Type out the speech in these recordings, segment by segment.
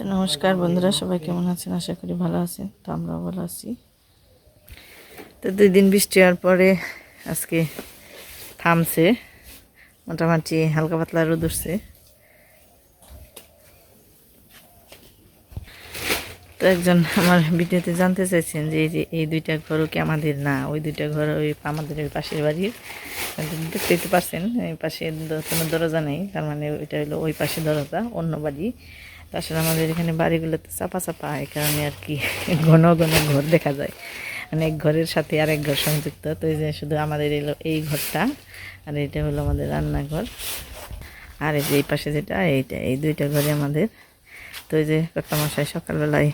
তো নমস্কার বন্ধুরা, সবাই কেমন আছেন? আশা করি ভালো আছেন। তো আমরাও ভালো আছি। তো 2 দিন বৃষ্টি হওয়ার পরে আজকে থামছে, মোটামুটি হালকা পাতলা রোদ উঠছে। তো একজন আমার ভিডিওতে জানতে চাইছেন যে এই 2টা ঘরও কি আমাদের? না, ওই 2টা ঘর ওই আমাদের ওই পাশের বাড়ির। দেখতেই তো পারছেন, এই পাশে কোনো দরজা নেই, তার মানে ওইটা হলো ওই পাশে দরজা, অন্য বাড়ি। আসলে আমাদের এখানে বাড়িগুলোতে চাপা চাপা, এই কারণে আর কি ঘন ঘন ঘর দেখা যায়, মানে এক ঘরের সাথে আরেক ঘর সংযুক্ত। তো এই যে শুধু আমাদের এলো এই ঘরটা, আর এটা হলো আমাদের রান্নাঘর, আর এই যে এই পাশে যেটা এইটা, এই 2টা ঘরে আমাদের। তো এই যে কর্তামশাই সকালবেলায়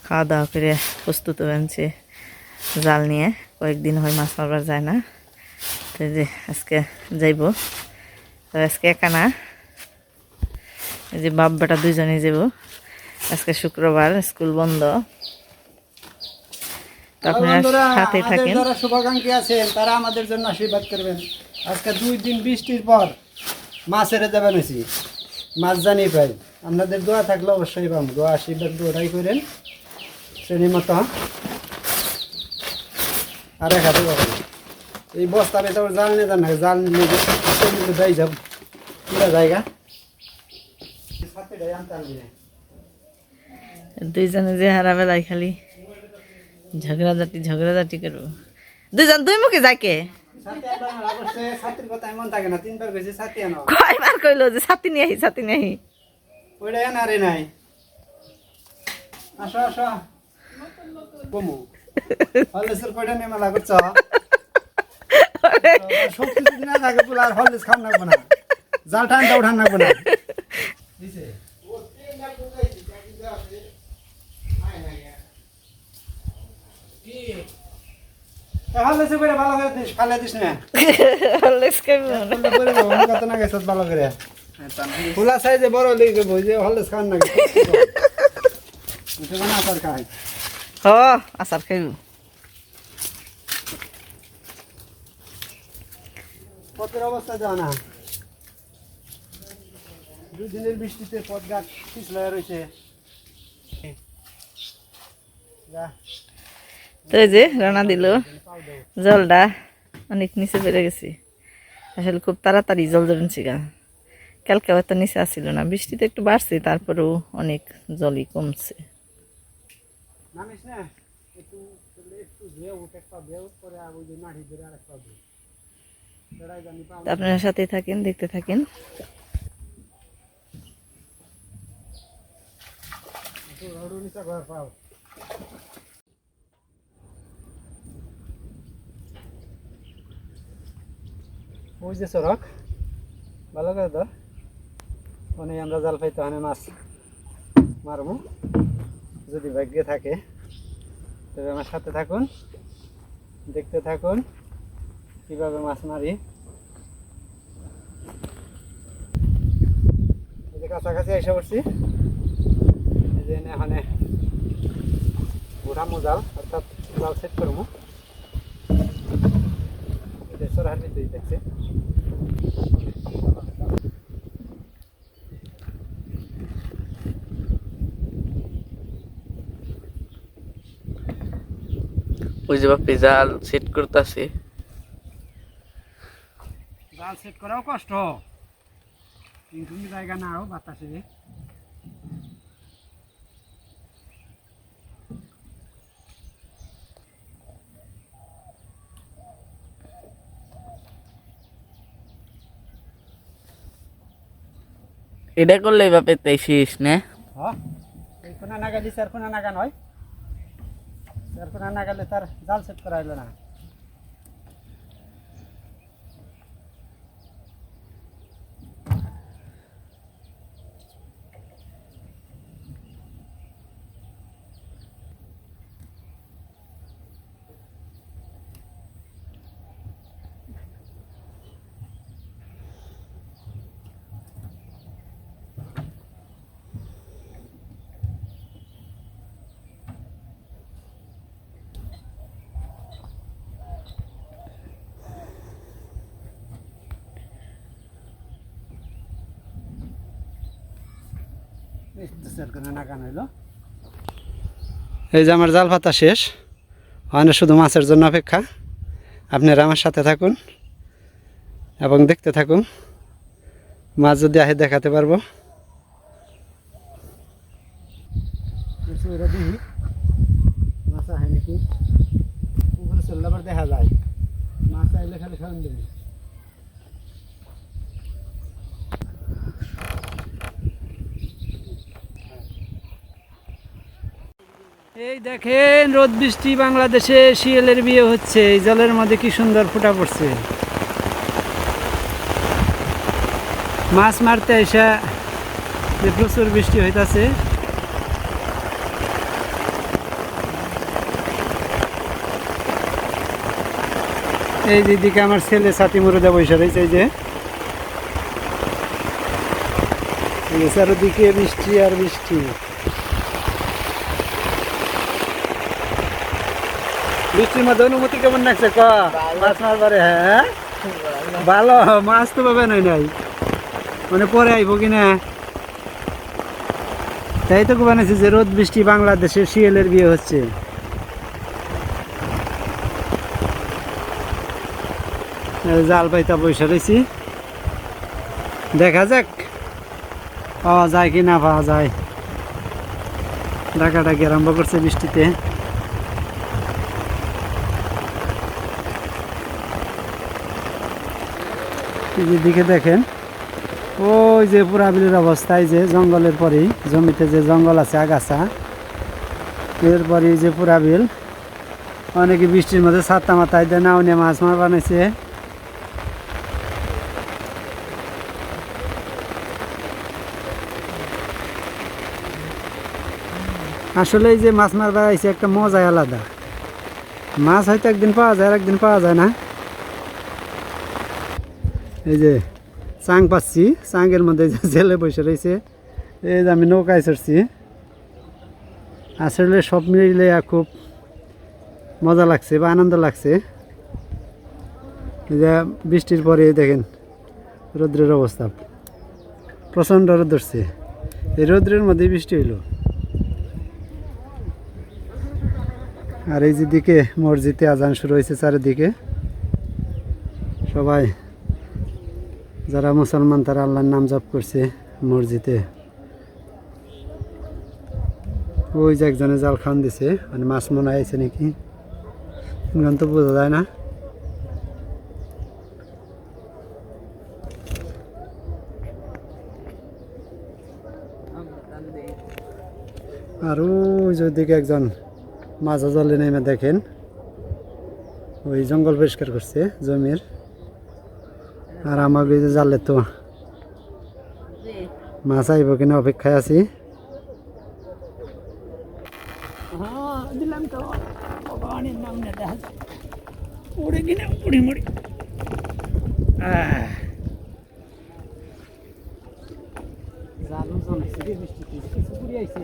খাওয়া দাওয়া করে প্রস্তুত হয়েছে জাল নিয়ে। কয়েকদিন হয় মাছ মারবার যায় না, তো এই যে আজকে যাইব। তো আজকে একা না, এই যে বাপ বেটা 2জনেই যাব। আজকে শুক্রবার, স্কুল বন্ধ। তো আপনারা সাথে থাকেন। যারা শুভাকাঙ্ক্ষী আছেন তারা আমাদের জন্য আশীর্বাদ করবেন। আজকে 2 দিন বৃষ্টির পর মাছ ছেড়ে যাবেন, মাছ জানি পাই। আপনাদের দোয়া থাকলে অবশ্যই পাবো। দোয়া আশীর্বাদ দোয়াই করেন শ্রেণীর মতো। আর এক হাতে পাবেন এই বস্তা বেতা জাল নিয়ে যান না, জাল নিয়ে যাই যাব পুরা জায়গা 2জনে যে হারাবেলায় খালি ঝগড়াঝাটি করবো। 2জন 2 মুখে যাকে ছাত্রীর কথা এমন থাকে না, 3বার গেছে ছাত্রী আনো, কয়বার কইলো যে ছাতি নিয়ে আহি, ছাতি নিয়ে আহি। ওইটা এনারে নাই। আসো আসো কমু হলেসের কয়টা নিয়ে মেলা করছ। শক্তি যদি না থাকে বলে আর হলেস খাম লাগবো না, জাল টানটা উঠান লাগবো না। হলেসে করে ভালো করে দিস, ফালে দিস না। হরলিক্স খাইবো না। কত না গেছ ভালো করে ফুলা সাইজে বড় লিখে বই যে হলেস খান না আচার খাই। হ, আচার খাইবো। পথের অবস্থা জানা না, 2 দিনের বৃষ্টিতে পথঘাট পিছলা রয়েছে। তো এই যে রান্না দিল, জলটা অনেক নিচে বেড়ে গেছে। আসলে খুব তাড়াতাড়ি জল জমেন ছিগা, কালকে হয়তো নিচে আসছিল না, বৃষ্টিতে একটু বাড়ছে, তারপরেও অনেক জলই কমছে। নামিস না একটু, একটু ধুয়ে উঠে একটা বেউ করে ওই যে নাড়ি ধরে আর একটা ধুয়ে তো আপনারা সাথে থাকেন, দেখতে থাকেন। পাও ওই যে সড়ক ভালো করে ধর, ওখানে আমরা জাল পাইতে ওখানে মাছ মারবো যদি ভাগ্যে থাকে। তবে আমার সাথে থাকুন, দেখতে থাকুন কিভাবে মাছ মারি। এই যে কাছাকাছি এসে পড়ছি, এই যে এখানে ঘোরামো জাল, অর্থাৎ জাল সেট করবো। সরার ভিতরেই দেখছে ওই যে বাপি জাল সেট করতেছে। জাল সেট করাও কষ্ট, কিন্তু জায়গা নাও বাতাসে। এটা করলে বাপে তাই শেষ না। হ্যাঁ, এই কোনা নাগা দিছে আর কোনা নাগা নয়, আর কোনা নাগালে তার জাল সেট করা হলো না। এই যে আমার জাল পাতা শেষ, হয় না শুধু মাছের জন্য অপেক্ষা। আপনারা আমার সাথে থাকুন এবং দেখতে থাকুন, মাছ যদি আহে দেখাতে পারবো। মাছ আহে নাকি উপরে চললে আবার দেখা যায়, মাছ আইলে খালি খাওয়ান দেবে। এই দেখেন রোদ বৃষ্টি বাংলাদেশে শিয়ালের বিয়ে হচ্ছে, এই জলের মধ্যে কি সুন্দর ফুটা পড়ছে। মাছ মারতে আইসা যে প্রচুর বৃষ্টি হইতাছে। এই দিকে আমার ছেলে ছাতি মুরুদা বৈশা রয়েছে, এই যে চারদিকে বৃষ্টি আর বৃষ্টি। বৃষ্টির মধ্যে অনুমতি কেমন লাগছে ক মাছ মারবারে? হ্যাঁ ভালো, মাছ তো পাবে নাই মানে পরে আইব কিনা, তাই তো বানাইছে যে রোদ বৃষ্টি বাংলাদেশে শিয়ালের বিয়ে হচ্ছে। জাল পাইতা বৈশা রয়েছি, দেখা যাক পাওয়া যায় কি না পাওয়া যায়। ডাকাডাকি আরম্ভ করছে বৃষ্টিতে। দিকে দেখেন ওই যে পুরা বিলের অবস্থায়, যে জঙ্গলের পরেই জমিতে যে জঙ্গল আছে আগাছা, এরপরে যে পুরা বিল। অনেকে বৃষ্টির মধ্যে ছাতা মাথায় দেয়, নাও নিয়ে মাছ মার বানাইছে। আসলে এই যে মাছ মারবার আইছে একটা মজাই আলাদা। মাছ হয়তো একদিন পাওয়া যায় আর একদিন পাওয়া যায় না। এই যে চাং পাচ্ছি, চাঙের মধ্যে যে জেলে বসে রয়েছে। এই যে আমি নৌকায় চড়ছি। আসলে সব মিলে খুব মজা লাগছে বা আনন্দ লাগছে। এই যে বৃষ্টির পরে দেখেন রৌদ্রের অবস্থা, প্রচণ্ড রোদ ধরছে। এই রৌদ্রের মধ্যেই বৃষ্টি হইল। আর এই যেদিকে মসজিদে আজান শুরু হয়েছে, চারিদিকে সবাই যারা মুসলমান তারা আল্লাহর নাম জপ করছে মসজিদে। ওই যে একজনে জাল খান দিছে, মানে মাছ মনে আইছে নাকি এখন তো বোঝা যায় না। আর ওই যেদিকে একজন মাছ জলে নেমে দেখেন ওই জঙ্গল পরিষ্কার করছে জমির। আর আমার এই যে জালে তো মাছ আইব কিনা অপেক্ষায় আছি। দিলাম তো ভগবানের নাম না, দেখা উড়ে কিনা উড়ি মুড়ি। জালু জমেছে রে বৃষ্টিতে, কিছু পুড়ি আইছে।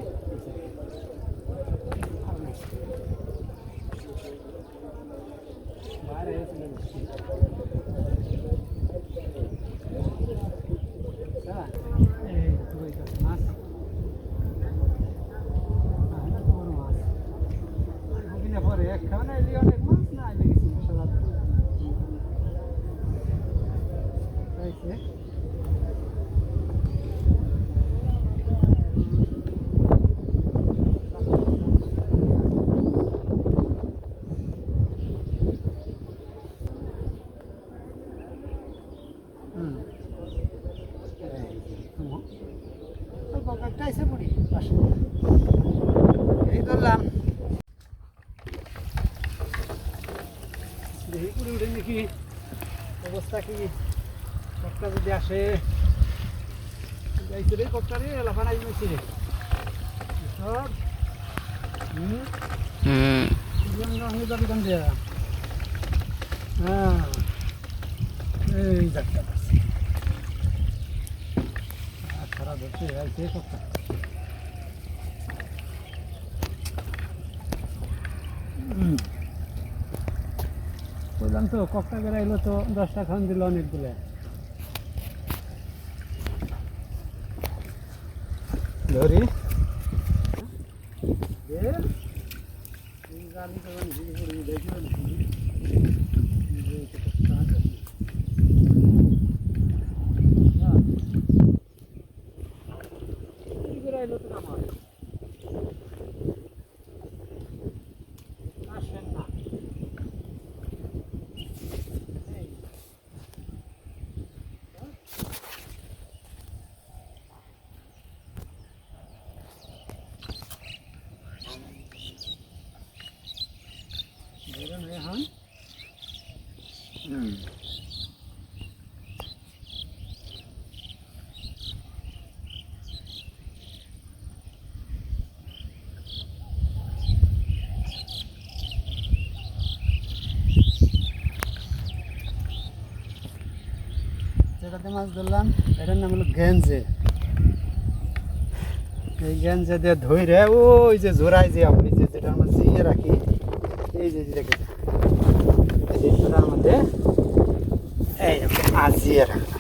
এই ধরলাম দেখি পুরো উঠে দেখি অবস্থা কি। কপটা যদি আসে যাইছে রে, কপটারে লাফানাই গেছে সব। হ্যাঁ এই যাত্রা খারাপ হচ্ছে যাইছে কপটা। বললাম তো কপটা বেড়াইলো তো 10টা খান দিল অনেকগুলো। ধরি যেটাতে মাছ ধরলাম এটার নাম হলো গেঞ্জে। এই গেঞ্জে দিয়ে ধরে ওই যে জোড়ায় যে ওই যে যেটার মধ্যে ইয়ে রাখি, এই যে যেটাকে এই জোড়ার মধ্যে এই আজিয়ে রাখলাম।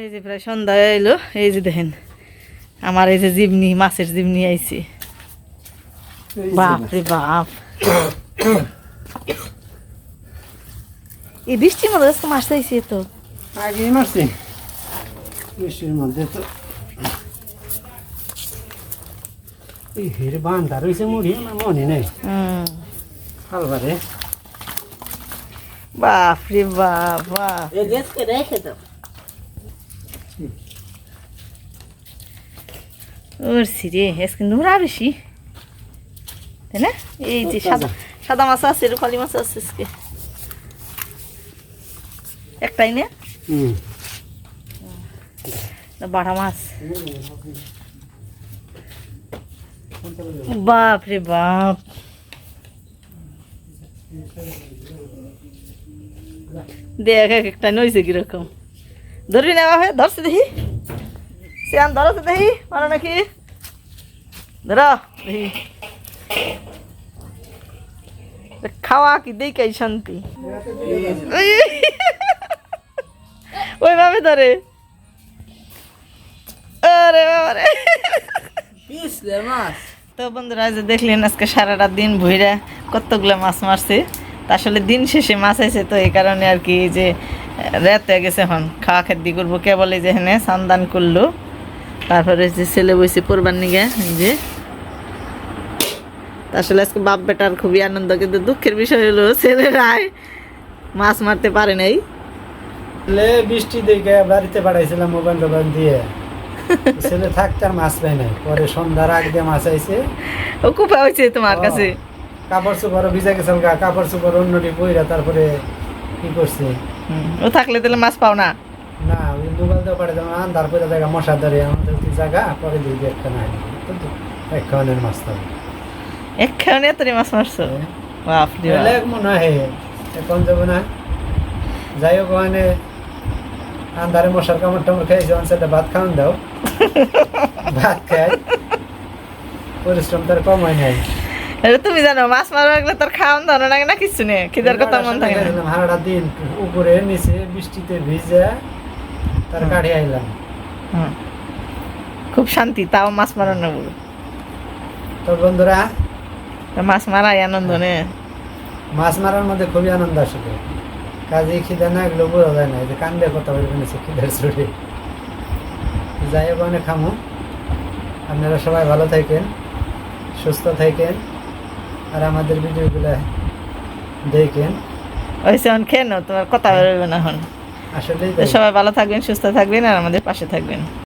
এই যে প্রায় সন্ধ্যা হয়ে এলো, এই যে দেখেন আমার এই যে জিবনি, মাছের জিবনি আইছে। বাপ রে বাপ, এই বৃষ্টির মধ্যে আজকে মাছ চাইছে তো। আগেই মারছি বৃষ্টির মধ্যে তো। এই হের বান্ধা রয়েছে মুড়ি আমার মনে নেই হালবারে। বাপ রে বাপ বাপ, উড়ছি রে আজকে নোরা বেশি, তাই না? এই যে সাদা সাদা মাছ আছে, রূপালি মাছ আছে আজকে একটাই না, বাড়া মাছ। বাপ রে বাপ, দেখ একটা নইছে কিরকম। ধরবি না বাপে? ধরছে দেখি, শ্যাম ধরছে দেখি, মারো নাকি, ধর দেখি। খাওয়া কি দেখাই শান্তি, ওইভাবে ধরে। আরে বাবারে, তো বন্ধুরা যে দেখলেন আজকে সারাটা দিন ভইরা কতগুলো মাছ মারছে। তা আসলে দিন শেষে মাছ আছে তো এই কারণে আর কি, যে রাত হয়ে গেছে, এখন খাওয়া খাদ্য করবো। কেবল এই যে এখানে সান্দান করলো, তারপরে যে ছেলে বসে পড়বার নিগে যে। আসলে আজকে বাপ বেটার খুবই আনন্দ, কিন্তু দুঃখের বিষয় হলো ছেলেরাই মাছ মারতে পারে নাই। বৃষ্টি দেখে বাড়িতে পাঠাইছিলাম মোবাইল টোবাইল দিয়ে, ছেলে থাকতে আর মাছ পাই নাই। পরে সন্ধ্যার আগ দিয়ে মাছ আইছে। ও কুপা হয়েছে তোমার কাছে, কাপড় চোপড় ভিজা গেছে, কাপড় চোপড় অন্যটি বইরা তারপরে কি করছে। ও থাকলে তাহলে মাছ পাও না? না, ওই মোবাইল দিয়ে পাঠাই যেমন আন্ধার করে জায়গা মশা ধরে আমাদের জায়গা, পরে দুই একটা নাই এক খাওয়ানের মাছ পাবে। এক খাওয়ানে এত মাছ মারছো? বাপ রে বাপ, মনে হয় এখন যাবো না। যাই হোক, ওখানে আন্ধারে মশার কামড় টামড় খাইছে, সেটা ভাত খাওয়ান দাও, ভাত খাই, পরিশ্রম তার কম হয় নাই। তুমি জানো মাছ মারা গেলে তোর খাওয়ান দানো লাগে না, কিছু নেই, খিদার কথা মন থাকে না। সারাটা দিন উপরে নিচে বৃষ্টিতে ভিজে তার কাঠে আইলাম। খুব শান্তি, তাও মাছ মারানো বলো। তো বন্ধুরা, মাছ মারাই আনন্দ নে, মাছ মারার মধ্যে খুবই আনন্দ আসলে। কাজে খিদা না গেলেও বোঝা যায় না, যে কান্দে কথা বলবেন খিদার চড়ে। যাই হোক, অনেক খামো। আপনারা সবাই ভালো থাকেন, সুস্থ থাকেন, আর আমাদের ভিডিওগুলো দেখেন। ওই সেমন খেয়ে নাও, তোমার কথা বেরোবে না এখন। আসলে সবাই ভালো থাকবেন, সুস্থ থাকবেন, আর আমাদের পাশে থাকবেন।